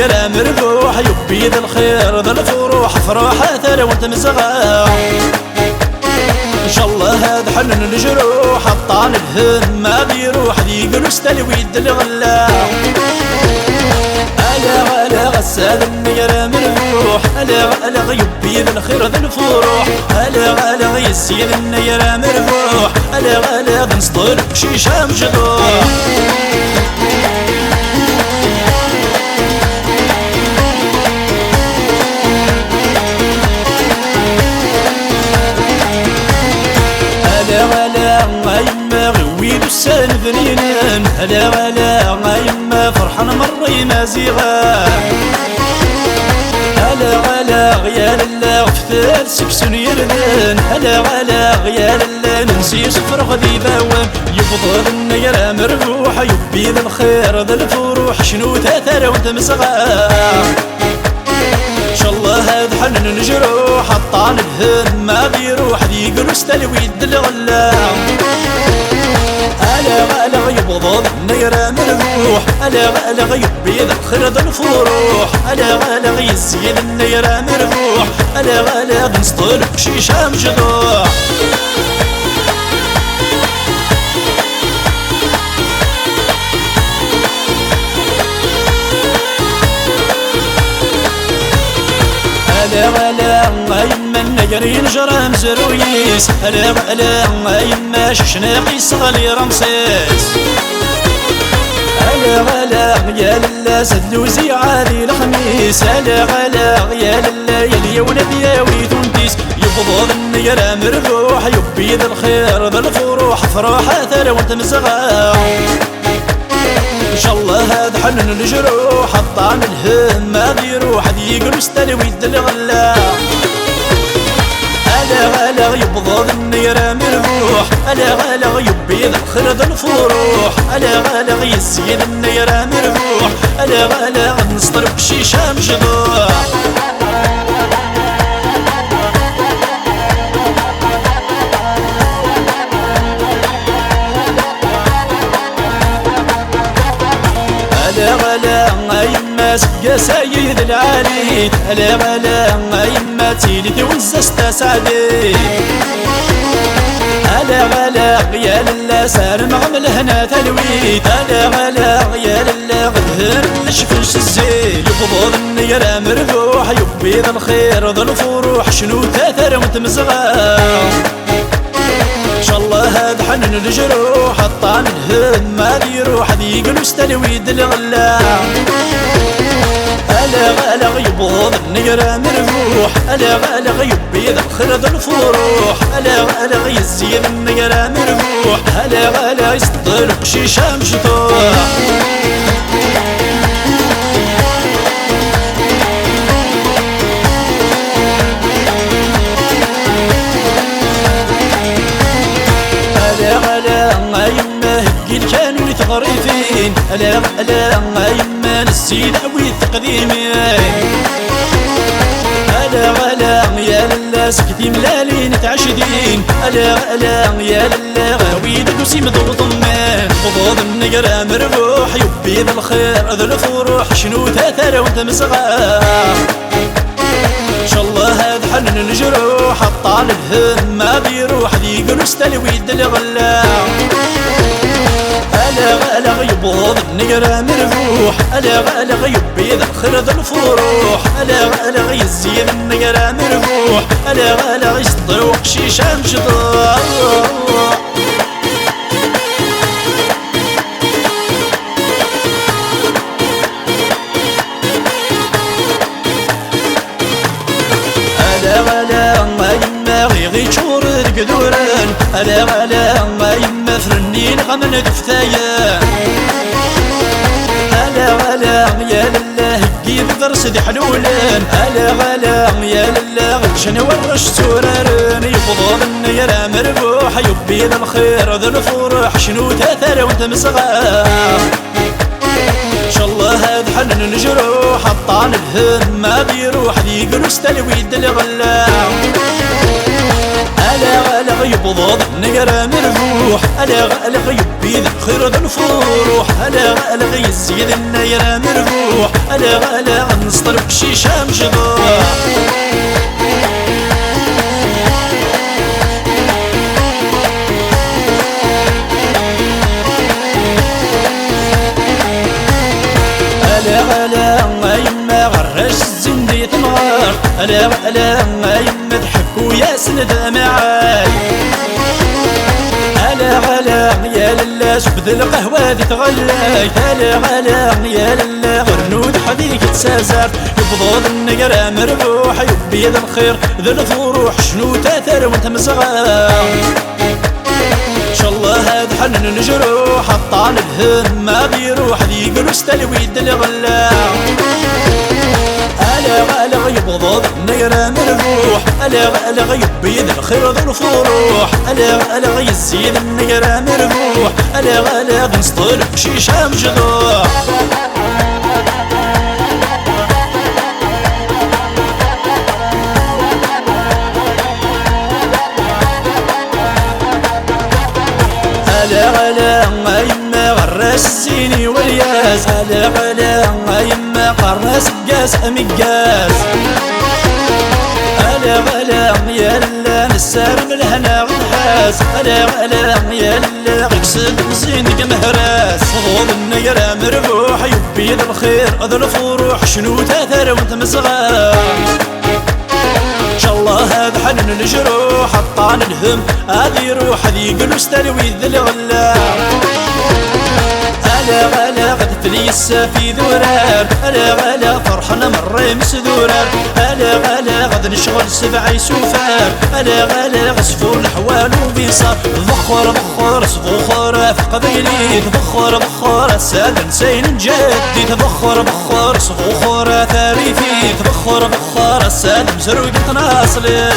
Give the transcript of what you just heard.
النيرة مربوح يبي ذا الخير ذا الفروح فرحة ثرى وانت مزغى ان شاء الله هذا حنن الجروح الطعن الهم ما بيروح ذيق نستلوي الغلا ألا غسال النيرة مربوح ألا يبي ذا الخير ذا الفروح ألا يسيل النيرة مربوح ألا نصدر شيشة مجروح يما غويد السن ذنينن هلا يما فرحان مري مازيغا هلا يا لله غفال سكسون يردن هلا يا لله ننسي صفر غدي باوام يفضل النيرة مربوح يبي ذا الخير ذا الفروح شنو تاثر وانت مسغا ان شاء الله هاد حنن الجروح الطعن الهم ما بيروح ذيق نستلوي الغلا ألا يبضض النيرة مربوح ألا يبي ذا الخير ذا الفروح ألا يزين النيرة مربوح ألا بنسطل شيشة مجروح ألا يما النجرين جرام زرويس ألا يما ششناقي صغلي رمسيس ألا يا لله سدوزي عادي الخميس ألا يا لله يلي ولدياوي تونتيس يفضل النيرة مربوح يبي ذا الخير ذا الفروح فرحة ثرى وانت مزغا ان شاء الله هاد حنن الجروح الطعن الهم ما بيروح ذيق نستلوي الغلا ألا يبضض النيرة مربوح ألا يبي ذا الخير ذا الفروح ألا يزين النيرة مربوح ألا نسطر بشيشة مجروح ألا يما سقى سيد العالي ألا يما تيلي توزست سعدي ألا يا لله سار معمل هنا تلويت ألا يا لله غدهر نشفنش الزيل يفضل النيرة مربوح يبي ذا الخير ذا الفروح شنو تاثر وانت مزغا ان شاء الله هاد حنن الجروح الطعن الهم ما بيروح ذيق نستلوي الغلا ألا يبض النيرة مربوح ألا يبي ذا الخير ذا الفروح ألا يزين النيرة مربوح ألا يصدر شيشة مجروح ألا يما هكين كانوا يتغرفين ألا يما نسينا ويتقديمين ألا يا لله سكتي ملالين تعشدين ألا يا لله غاوي دوسي مضغوط مان فضوض النيرة مربوح يبي ذا الخير ذا الفروح شنو تاثر وانت مسغا ان شاء الله هاد حنن الجروح الطعن الهم ما بيروح ذيق نستلوي الغلا ألا يبضض النيرة مربوح ألا يبي ذا الخير ذا الفروح ألا يزين النيرة مربوح ألا يصدر شيشة مجروح ألا يما غيغي شور القدوران ألا يما فرنين غمن دفتايا ألا يا لله جيب درس دي حلولان ألا يا لله شنو ورش سورارن يفضل النيرة مربوح يبي ذا الخير ذا الفروح شنو تاثر وانت مسغا ان شاء الله هاد حنن الجروح الطعن الهم ما بيروح ذيق نستلوي الغلا ألا ألا يبضض نقرا مربوح ألا ألا يبيد خير ذا الفروح ألا ألا يزيد النيرة مربوح ألا ألا نسطر بشيشة مجضوح ألا يما غرش الزندي تمغار ألا يما ضحك ويا سند معاي ألا يا لله شبد القهوة ذي تغليت ألا يا لله غرنود حديك تسازرت يبضض النقرة مربوح يبيد الخير ذا الفروح شنو تاثر وانت مصغر إن شاء الله هاد حنن الجروح الطال الهم ما بيروح ذي قلوس تلويد الغلا ألا يبضض نقرا مربوح ألا يبيد الخير ذو الفروح ألا يزيد النقرا مربوح ألا نسطل بشيشة مجذوح ألا يما غراس الزيني والياس ألا يما قراس القاس أمقاس ألا يا لله نسار من الهنا غنحاس ألا يا لله غيكسد مزين مهراس فضوض النقرة مربوح يبيد الخير ذا الفروح شنو تاثر وانت مصغر إن شاء الله هاد حنن الجروح الطعن الهم هذي روح هذي قلوس تلويذ الغلا ألا غد فليسا في ذورار ألا فرحنا مرة مسذورار ألا غد نشغل سبع سوفار ألا غسفور الحوال وبيصار ضخر صفوخر في قبيلي ضخر السادة نسين جدي ضخر صفوخر ثاري فيه ضخر السادة مزروق تناصلي